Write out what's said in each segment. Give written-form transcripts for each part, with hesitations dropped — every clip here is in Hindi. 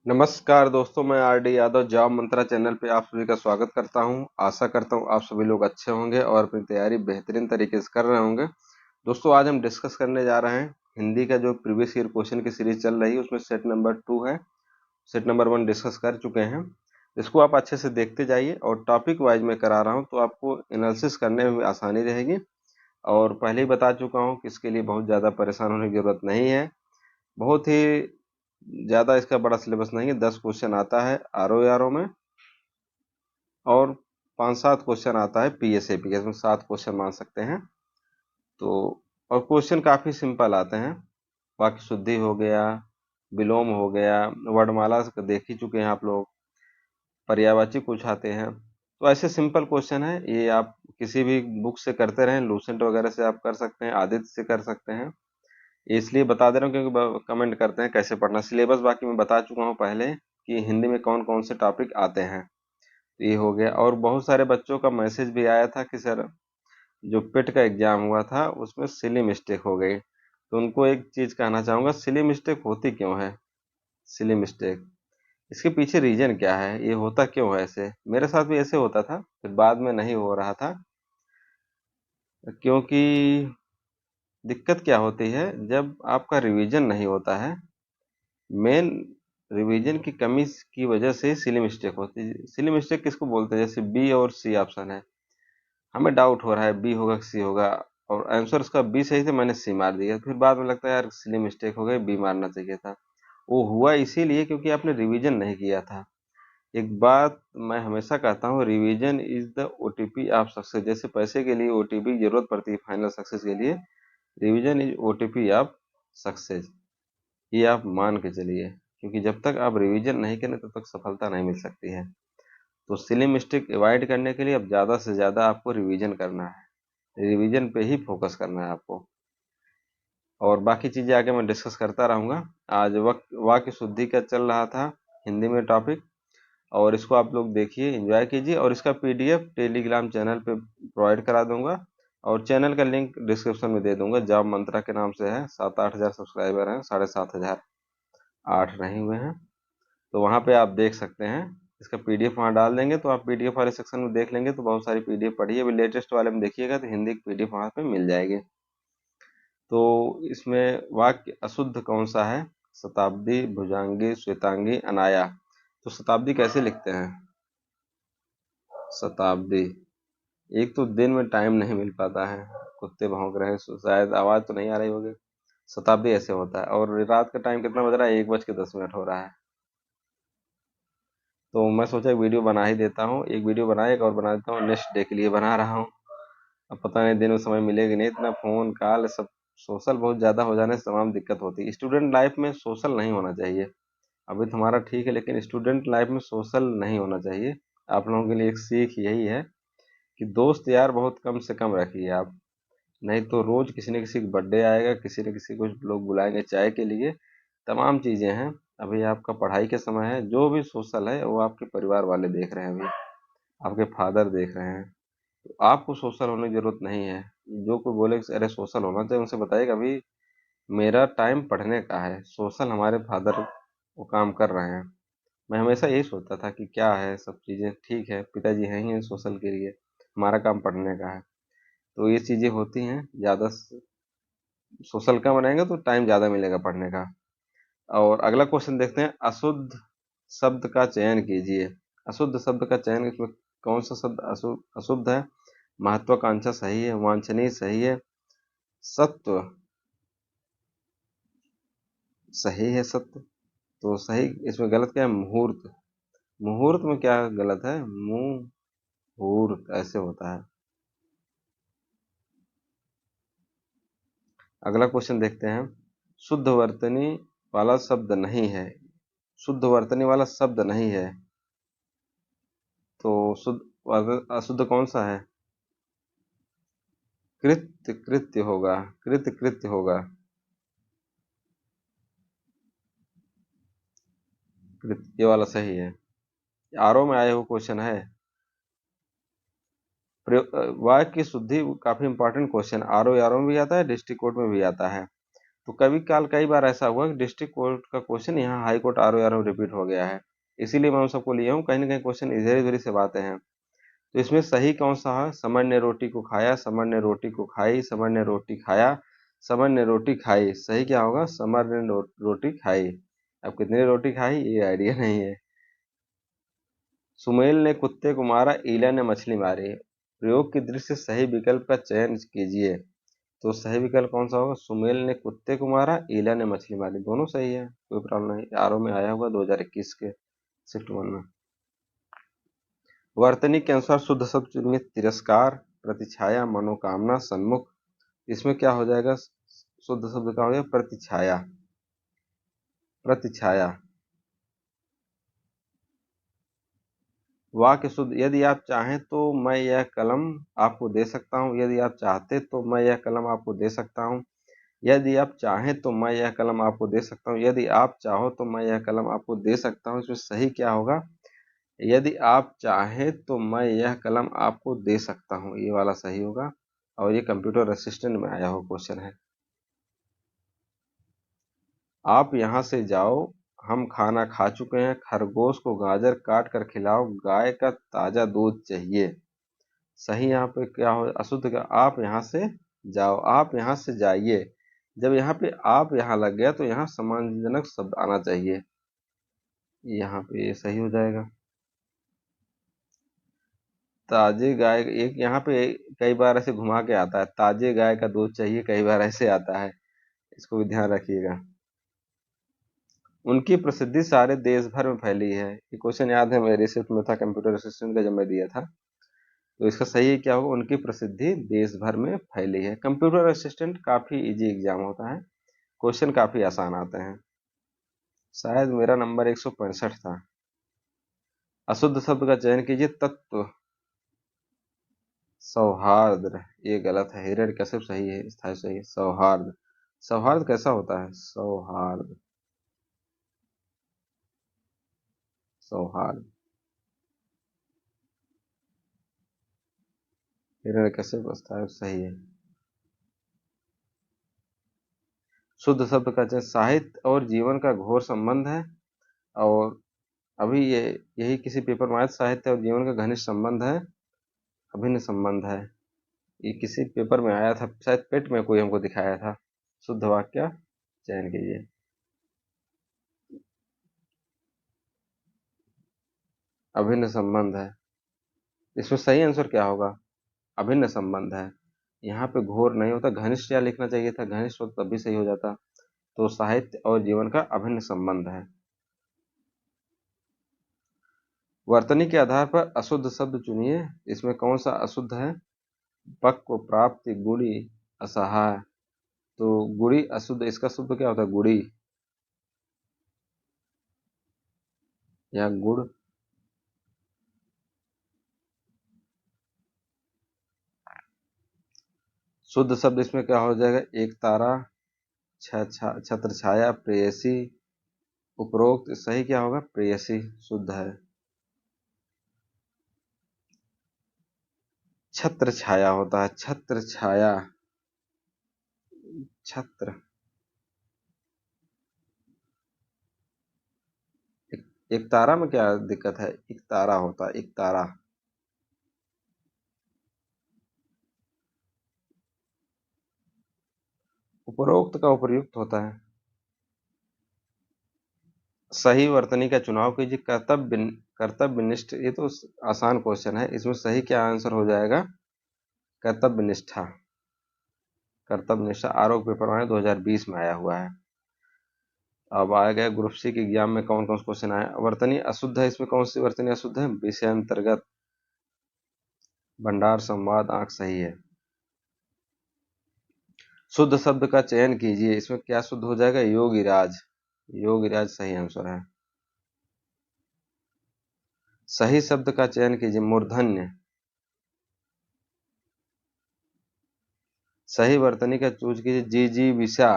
नमस्कार दोस्तों, मैं आरडी यादव जॉब मंत्रा चैनल पे आप सभी का स्वागत करता हूं। आशा करता हूं आप सभी लोग अच्छे होंगे और अपनी तैयारी बेहतरीन तरीके से कर रहे होंगे। दोस्तों, आज हम डिस्कस करने जा रहे हैं हिंदी का जो प्रीवियस ईयर क्वेश्चन की सीरीज चल रही है, उसमें सेट नंबर 2 है। सेट नंबर 1 डिस्कस कर चुके हैं। इसको आप अच्छे से देखते जाइए और टॉपिक वाइज में करा रहा हूँ तो आपको एनालिसिस करने में भी आसानी रहेगी। और पहले ही बता चुका हूँ कि इसके लिए बहुत ज़्यादा परेशान होने की जरूरत नहीं है। बहुत ही ज़्यादा इसका बड़ा सिलेबस नहीं है। 10 क्वेश्चन आता है आरओ में और 5-7 क्वेश्चन आता है पीएसएपी के, इसमें 7 क्वेश्चन मान सकते हैं। तो और क्वेश्चन काफ़ी सिंपल आते हैं। वाक्य शुद्धि हो गया, विलोम हो गया, वर्णमाला देख ही चुके हैं आप लोग, पर्यायवाची कुछ आते हैं। तो ऐसे सिंपल क्वेश्चन है, ये आप किसी भी बुक से करते रहें, लूसेंट वगैरह से आप कर सकते हैं, आदित्य से कर सकते हैं। इसलिए बता दे रहा हूँ क्योंकि कमेंट करते हैं कैसे पढ़ना। सिलेबस बाकी मैं बता चुका हूँ पहले कि हिंदी में कौन कौन से टॉपिक आते हैं। तो ये हो गया। और बहुत सारे बच्चों का मैसेज भी आया था कि सर जो पेट का एग्जाम हुआ था उसमें सिली मिस्टेक हो गई। तो उनको एक चीज कहना चाहूंगा, सिली मिस्टेक होती क्यों है? सिली मिस्टेक, इसके पीछे रीजन क्या है, ये होता क्यों है? ऐसे मेरे साथ भी ऐसे होता था, फिर बाद में नहीं हो रहा था। क्योंकि दिक्कत क्या होती है, जब आपका रिवीजन नहीं होता है, मेन रिवीजन की कमी की वजह से सिली मिस्टेक होती है। सिली मिस्टेक किसको बोलते हैं? जैसे बी और सी ऑप्शन है, हमें डाउट हो रहा है बी होगा कि सी होगा, और आंसर उसका बी सही था, मैंने सी मार दिया। फिर बाद में लगता है यार सिली मिस्टेक हो गई, बी मारना चाहिए था। वो हुआ इसीलिए क्योंकि आपने रिवीजन नहीं किया था। एक बात मैं हमेशा कहता हूँ, revision is the OTP of success. जैसे पैसे के लिए ओटीपी की जरूरत पड़ती है फाइनल सक्सेस के लिए, revision is OTP of success. ये आप मान के चलिए, क्योंकि जब तक आप रिवीजन नहीं करें तब तक सफलता नहीं मिल सकती है। तो सिली मिस्टेक अवॉइड करने के लिए अब ज़्यादा से ज़्यादा आपको रिवीजन करना है, रिवीजन पे ही फोकस करना है आपको। और बाकी चीज़ें आगे मैं डिस्कस करता रहूँगा। आज वाक्य शुद्धि का चल रहा था हिंदी में टॉपिक, और इसको आप लोग देखिए, एंजॉय कीजिए। और इसका पीडीएफ टेलीग्राम चैनल पे प्रोवाइड करा दूंगा, और चैनल का लिंक डिस्क्रिप्शन में दे दूंगा। जॉब मंत्रा के नाम से है, 7-8 हज़ार सब्सक्राइबर हैं, 7,500 8 नहीं हुए हैं। तो वहाँ पे आप देख सकते हैं। इसका पीडीएफ वहाँ डाल देंगे तो आप पीडीएफ वाले सेक्शन में देख लेंगे, तो बहुत सारी पीडीएफ पढ़िए। अभी लेटेस्ट वाले में देखिएगा तो हिंदी की पीडीएफ वहाँ पे मिल जाएगी। तो इसमें वाक्य अशुद्ध कौन सा है? शताब्दी, भुजांगी, श्वेतांगी, अनाया। तो शताब्दी कैसे लिखते हैं? शताब्दी, एक तो दिन में टाइम नहीं मिल पाता है, कुत्ते भौंक रहे हैं, शायद आवाज तो नहीं आ रही होगी। शताब्दी ऐसे होता है। और रात का टाइम कितना बज रहा है? 1:10 हो रहा है। तो मैं सोचा एक वीडियो बना ही देता हूँ। एक वीडियो बनाया, एक और बना देता हूँ, नेक्स्ट डे के लिए बना रहा हूँ। अब पता नहीं दिन में समय मिलेगा नहीं, इतना फोन कॉल सब, सोशल बहुत ज़्यादा हो जाने से तमाम दिक्कत होती है। स्टूडेंट लाइफ में सोशल नहीं होना चाहिए। अभी तुम्हारा ठीक है, लेकिन स्टूडेंट लाइफ में सोशल नहीं होना चाहिए। आप लोगों के लिए एक सीख यही है कि दोस्त यार बहुत कम से कम रखिए आप। नहीं तो रोज किसी न किसी का बर्थडे आएगा, किसी न किसी को लोग बुलाएंगे चाय के लिए, तमाम चीजें हैं। अभी आपका पढ़ाई के समय है, जो भी सोशल है वो आपके परिवार वाले देख रहे हैं, अभी आपके फादर देख रहे हैं। तो आपको सोशल होने की जरूरत नहीं है। जो कोई बोले कि अरे सोशल होना चाहिए, उनसे बताइए अभी मेरा टाइम पढ़ने का है, सोशल हमारे फादर वो काम कर रहे हैं। मैं हमेशा यही सोचता था कि क्या है, सब चीजें ठीक है, पिताजी हैं ही सोशल के लिए, हमारा काम पढ़ने का है। तो ये चीजें होती हैं। ज्यादा सोशल कम रहेंगे तो टाइम ज्यादा मिलेगा पढ़ने का। और अगला क्वेश्चन देखते हैं, अशुद्ध शब्द का चयन कीजिए। अशुद्ध शब्द का चयन, इसमें कौन सा शब्द अशुद्ध अशुद्ध है? महत्वाकांक्षा सही है, वांछनीय सही है, सत्व सही है, सत्य तो सही। इसमें गलत क्या है? मुहूर्त। मुहूर्त में क्या गलत है? मुहूर्त ऐसे होता है। अगला क्वेश्चन देखते हैं, शुद्ध वर्तनी वाला शब्द नहीं है। शुद्ध वर्तनी वाला शब्द नहीं है, तो शुद्ध अशुद्ध कौन सा है? कृत्य कृत्य होगा, कृत्य कृत्य होगा। कृत्य ये वाला सही है। आरओ में आया हुआ क्वेश्चन है। वाक्य की शुद्धि काफी इंपॉर्टेंट क्वेश्चन, आरओ में भी आता है, डिस्ट्रिक्ट कोर्ट में भी आता है। तो कभी काल कई बार ऐसा हुआ कि डिस्ट्रिक्ट कोर्ट का क्वेश्चन यहाँ हाई कोर्ट आर में रिपीट हो गया है, इसीलिए मैं उन सबको लिया हूँ। कहीं ना कहीं क्वेश्चन इधर उधर से बातें हैं। तो इसमें सही कौन सा है? समर ने रोटी को खाया, समर ने रोटी को खाई, समर ने रोटी खाया, समर ने रोटी खाई। सही क्या होगा? समर ने रोटी खाई। अब कितनी रोटी खाई ये आइडिया नहीं है। सुमेल ने कुत्ते को मारा, ईला ने मछली मारी। प्रयोग की दृष्टि से सही विकल्प का चयन कीजिए। तो सही विकल्प कौन सा होगा? सुमेल ने कुत्ते को मारा, ईला ने मछली मारी। दोनों सही है, कोई प्रॉब्लम नहीं। आरओ में आया हुआ 2021 के शिफ्ट 1 में। वर्तनी के अनुसार शुद्ध शब्द चुनिए। तिरस्कार, प्रतिछाया, मनोकामना, सन्मुख। इसमें क्या हो जाएगा? शुद्ध शब्द का हो जाएगा प्रतिछाया। प्रतिछाया। वाक्य शुद्ध। यदि आप चाहें तो मैं यह कलम आपको दे सकता हूँ। यदि आप चाहते तो मैं यह कलम आपको दे सकता हूँ। यदि आप चाहें तो मैं यह कलम आपको दे सकता हूँ। यदि आप चाहो तो मैं यह कलम आपको दे सकता हूँ। इसमें सही क्या होगा? यदि आप चाहें तो मैं यह कलम आपको दे सकता हूँ, ये वाला सही होगा। और ये कंप्यूटर असिस्टेंट में आया हुआ क्वेश्चन है। आप यहाँ से जाओ, हम खाना खा चुके हैं। खरगोश को गाजर काट कर खिलाओ, गाय का ताजा दूध चाहिए। सही यहाँ पे क्या हो? अशुद्ध का आप यहाँ से जाओ, आप यहाँ से जाइए। जब यहाँ पे आप यहाँ लग गया तो यहाँ सम्मानजनक शब्द आना चाहिए, यहाँ पे ये सही हो जाएगा। ताजे गाय, एक यहाँ पे कई बार ऐसे घुमा के आता है, ताजे गाय का दूध चाहिए, कई बार ऐसे आता है, इसको भी ध्यान रखिएगा। उनकी प्रसिद्धि सारे देश भर में फैली है। ये क्वेश्चन याद है, मेरे शिफ्ट में था कंप्यूटर असिस्टेंट का जब मैं दिया था। तो इसका सही क्या होगा? उनकी प्रसिद्धि देश भर में फैली है। कंप्यूटर असिस्टेंट काफी इजी एग्जाम होता है, क्वेश्चन काफी आसान आते हैं। शायद मेरा नंबर 165 था। अशुद्ध शब्द का चयन कीजिए। तत्व, सौहार्द, ये गलत है। हिरण्यकश्यप सही है, स्थायी सही है। सौहार्द, सौहार्द कैसा होता है? सौहार्द, सौहार्द, हिरण्यकश्यप स्थायी सही है। शुद्ध शब्द का चयन। साहित्य और जीवन का घोर संबंध है। और अभी ये यही किसी पेपर में आया था, साहित्य और जीवन का घनिष्ठ संबंध है, अभिन्न संबंध है। ये किसी पेपर में आया था, शायद पेट में कोई हमको दिखाया था। शुद्ध वाक्य चयन कीजिए। अभिन्न संबंध है, इसमें सही आंसर क्या होगा? अभिन्न संबंध है। यहाँ पे घोर नहीं होता, घनिष्ठ क्या लिखना चाहिए था? घनिष्ठ हो तब भी सही हो जाता। तो साहित्य और जीवन का अभिन्न संबंध है। वर्तनी के आधार पर अशुद्ध शब्द चुनिए। इसमें कौन सा अशुद्ध है? पक्व, प्राप्ति, गुड़ी, असहाय। तो गुड़ी अशुद्ध, इसका शुद्ध क्या होता है? गुड़ी या गुड़। शुद्ध शब्द इसमें क्या हो जाएगा? एक तारा, छत्र छाया, प्रेयसी। उपरोक्त सही क्या होगा? प्रेयसी शुद्ध है। छत्र छाया होता है, छत्र छाया, छत्र। एक तारा में क्या दिक्कत है? एक तारा होता है, एक तारा। उपरोक्त का उपर्युक्त होता है। सही वर्तनी का चुनाव कीजिए। कर्तव्यनिष्ठ, ये तो आसान क्वेश्चन है। इसमें सही क्या आंसर हो जाएगा? कर्तव्यनिष्ठा। कर्तव्यनिष्ठा आरोप पेपर में 2020 में आया हुआ है। अब आ गया ग्रुप सी के एग्जाम में कौन कौन से क्वेश्चन आए। वर्तनी अशुद्ध है, इसमें कौन सी वर्तनी अशुद्ध है? विषय अंतर्गत, भंडार, संवाद, आंख सही है। शुद्ध शब्द का चयन कीजिए। इसमें क्या शुद्ध हो जाएगा? योगिराज, योगिराज सही आंसर है। सही शब्द का चयन कीजिए। मूर्धन्य। सही वर्तनी का चूज कीजिए। जी जी विषा,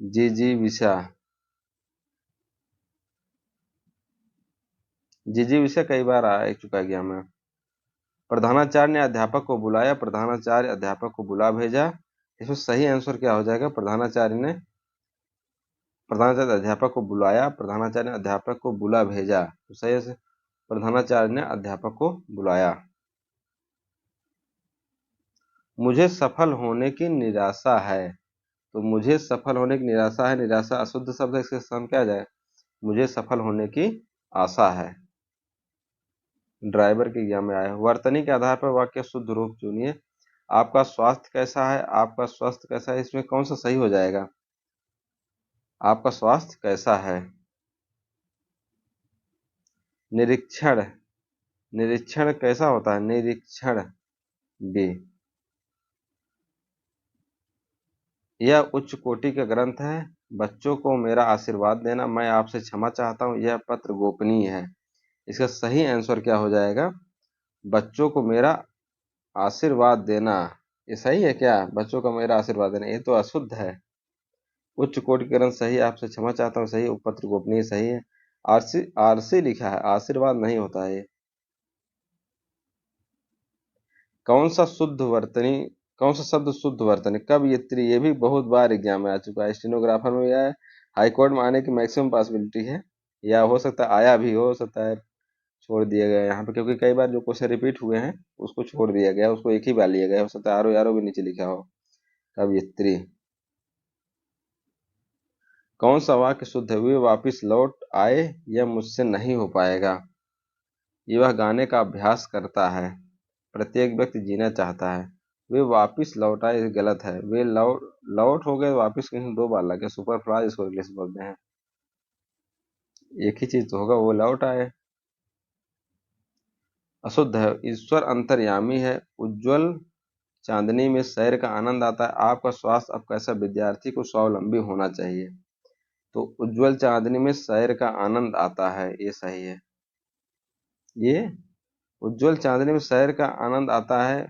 जी जी विषा, जी जी विषा कई बार आ चुका है एग्जाम में। प्रधानाचार्य ने अध्यापक को बुलाया, प्रधानाचार्य अध्यापक को बुला भेजा। इसमें सही आंसर क्या हो जाएगा? प्रधानाचार्य अध्यापक को बुलाया, प्रधानाचार्य ने अध्यापक को बुला भेजा। तो सही है, प्रधानाचार्य ने अध्यापक को बुलाया। मुझे सफल होने की निराशा है। तो मुझे सफल होने की निराशा है, निराशा अशुद्ध शब्द है, इसके स्थान क्या आ जाए? मुझे सफल होने की आशा है। ड्राइवर के एग्जाम में आया। वर्तनी के आधार पर वाक्य शुद्ध रूप चुनिए। आपका स्वास्थ्य कैसा है? आपका स्वास्थ्य कैसा है, इसमें कौन सा सही हो जाएगा? आपका स्वास्थ्य कैसा है। निरीक्षण, निरीक्षण कैसा होता है? निरीक्षण बी। यह उच्च कोटि का ग्रंथ है। बच्चों को मेरा आशीर्वाद देना, मैं आपसे क्षमा चाहता हूँ, यह पत्र गोपनीय है। इसका सही आंसर क्या हो जाएगा? बच्चों को मेरा आशीर्वाद देना। ये सही है क्या? बच्चों को मेरा आशीर्वाद देना, ये तो अशुद्ध है। उच्च कोटि का ग्रंथ सही, आपसे क्षमा चाहता हूँ सही, उपपत्र गोपनीय सही है। आरसी, आरसी लिखा है, आशीर्वाद नहीं होता है ये। कौन सा शुद्ध वर्तनी, कौन सा शब्द शुद्ध वर्तनी, कब यत्री, ये भी बहुत बार एग्जाम में आ चुका है, स्टेनोग्राफर में भी आया है, हाईकोर्ट में आने की मैक्सिमम पॉसिबिलिटी है, या हो सकता है आया भी हो सकता है छोड़ दिया गया यहाँ पे, क्योंकि कई बार जो क्वेश्चन रिपीट हुए हैं उसको छोड़ दिया गया, उसको एक ही बार लिया गया, हो सकता है आरो यारो भी नीचे लिखा हो। कवयित्री। कौन सा वाक्य शुद्ध है? वे वापिस लौट आए, यह मुझसे नहीं हो पाएगा। ये वह गाने का अभ्यास करता है। प्रत्येक व्यक्ति जीना चाहता है। वे वापिस लौट आए, ये गलत है। वे लौट, लौट हो गए, वापिस कहीं दो बार लगे, सुपर फ्राज इसको इंग्लिश बोलते हैं। एक ही चीज तो होगा, वो लौट आए। अशुद्ध है। ईश्वर अंतर्यामी है। उज्जवल चांदनी में सैर का आनंद आता है। आपका स्वास्थ्य अब कैसा? विद्यार्थी को स्वावलंबी होना चाहिए। तो उज्जवल चांदनी में सैर का आनंद आता है, ये सही है। ये उज्जवल चांदनी में सैर का आनंद आता है,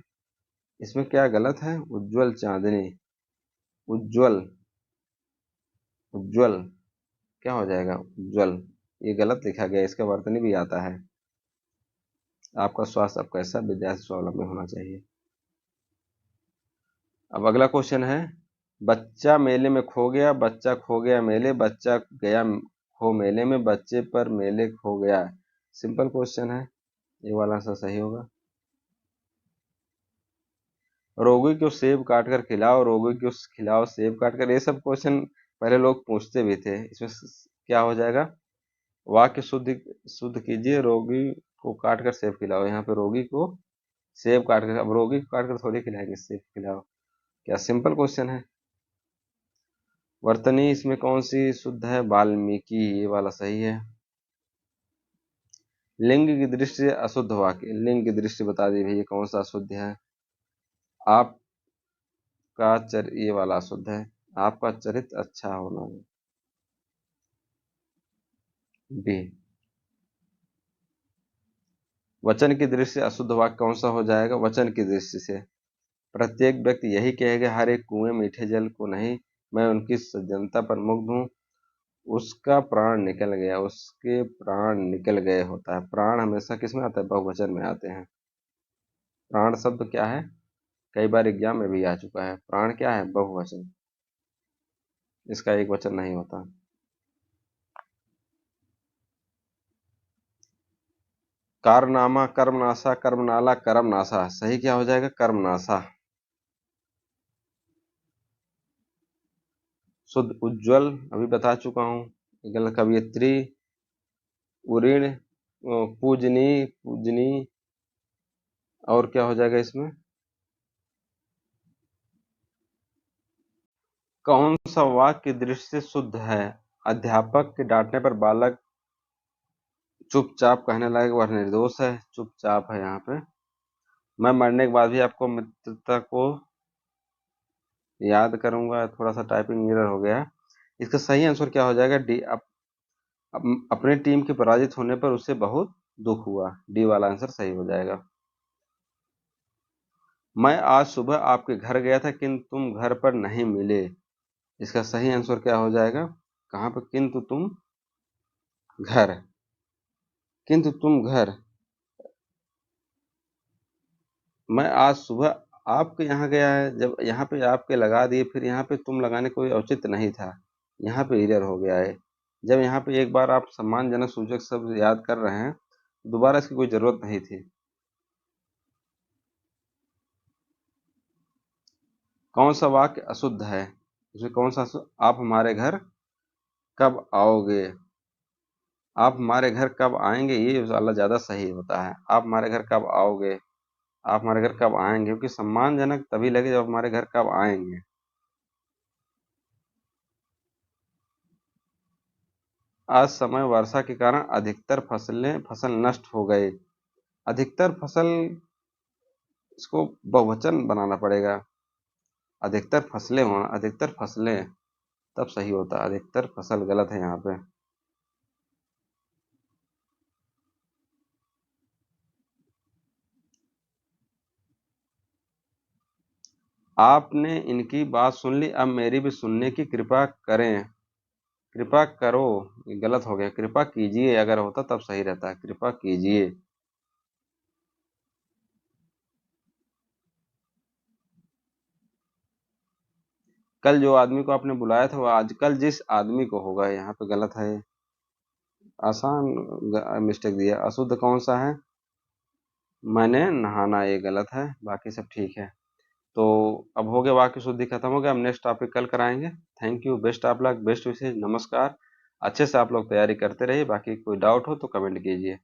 इसमें क्या गलत है? उज्जवल चांदनी, उज्जवल, उज्जवल क्या हो जाएगा? उज्जवल, ये गलत लिखा गया, इसका वर्तनी भी आता है। आपका स्वास्थ्य अब कैसा? विद्यार्थी स्वावलंबी होना चाहिए। अब अगला क्वेश्चन है, बच्चा मेले में खो गया, बच्चा खो गया मेले, बच्चा गया खो मेले में, बच्चे पर मेले खो गया। सिंपल क्वेश्चन है, ये वाला आंसर सही होगा। रोगी को सेब काट कर खिलाओ, रोगी को खिलाओ सेब काट कर, ये सब क्वेश्चन पहले लोग पूछते भी थे। इसमें क्या हो जाएगा? वाक्य शुद्ध, शुद्ध कीजिए, रोगी को काट कर सेब खिलाओ। यहाँ पे रोगी को सेब काट कर, अब रोगी को काट कर थोड़ी खिलाएंगे, सेब खिलाओ। क्या सिंपल क्वेश्चन है। वर्तनी इसमें कौन सी शुद्ध है? वाल्मीकि, ये वाला सही है। लिंग की दृष्टि से अशुद्ध वाक्य, लिंग की दृष्टि बता दी भैया कौन सा अशुद्ध है। आपका ये वाला अशुद्ध है। आपका चरित्र अच्छा होना है, बी। वचन की दृष्टि से अशुद्ध वाक्य कौन सा हो जाएगा? वचन की दृष्टि से प्रत्येक व्यक्ति यही कहेगा, हर एक कुएं मीठे जल को नहीं, मैं उनकी सज्जनता पर मुग्ध हूँ। उसका प्राण निकल गया, उसके प्राण निकल गए होता है। प्राण हमेशा किस में आता है? बहुवचन में आते हैं। प्राण शब्द क्या है? कई बार एग्जाम में भी आ चुका है। प्राण क्या है? बहुवचन, इसका एक वचन नहीं होता। कारनामा, कर्मनाशा, कर्मनाला, कर्मनाशा, सही क्या हो जाएगा? कर्मनाशा। शुद्ध उज्जवल अभी बता चुका हूँ। गलत कवयित्री, उरीण, पूजनी, पूजनी, और क्या हो जाएगा इसमें? कौन सा वाक्य दृष्टि से शुद्ध है? अध्यापक के डांटने पर बालक चुपचाप कहने लगे वह निर्दोष है, चुपचाप है यहाँ पे। मैं मरने के बाद भी आपको मित्रता को याद करूंगा, थोड़ा सा टाइपिंग एरर हो गया। इसका सही आंसर क्या हो जाएगा? डी। अपने टीम के पराजित होने पर उसे बहुत दुख हुआ, डी वाला आंसर सही हो जाएगा। मैं आज सुबह आपके घर गया था किंतु तुम घर पर नहीं मिले, इसका सही आंसर क्या हो जाएगा? कहाँ पर? किंतु तुम घर, किंतु तुम घर। मैं आज सुबह आपके यहाँ गया है, जब यहाँ पे आपके लगा दिए फिर यहाँ पे तुम लगाने कोई औचित्य नहीं था, यहाँ पे एरर हो गया है। जब यहाँ पे एक बार आप सम्मानजनक सूचक शब्द याद कर रहे हैं, दोबारा इसकी कोई जरूरत नहीं थी। कौन सा वाक्य अशुद्ध है? इसमें कौन सा आप हमारे घर कब आओगे? आप हमारे घर कब आएंगे, ये वाला ज्यादा सही होता है। आप हमारे घर कब आओगे, आप हमारे घर कब आएंगे, क्योंकि सम्मानजनक तभी लगे जब हमारे घर कब आएंगे। आज समय वर्षा के कारण अधिकतर फसल नष्ट हो गए। अधिकतर फसल, इसको बहुवचन बनाना पड़ेगा। अधिकतर फसलें होना, अधिकतर फसलें तब सही होता। अधिकतर फसल गलत है यहाँ पे। आपने इनकी बात सुन ली, अब मेरी भी सुनने की कृपा करें। कृपा करो, ये गलत हो गया। कृपा कीजिए अगर होता तब सही रहता। कृपा कीजिए। कल जो आदमी को आपने बुलाया था वो आज कल जिस आदमी को होगा, यहाँ पे गलत है। आसान मिस्टेक दिया। अशुद्ध कौन सा है? मैंने नहाना, ये गलत है। बाकी सब ठीक है। तो अब हो गया, वाक्य शुद्धि खत्म हो गया। हम नेक्स्ट टॉपिक कल कराएंगे। Thank you, best of luck, best विशेष, नमस्कार। अच्छे से आप लोग तैयारी करते रहिए। बाकी कोई डाउट हो तो कमेंट कीजिए।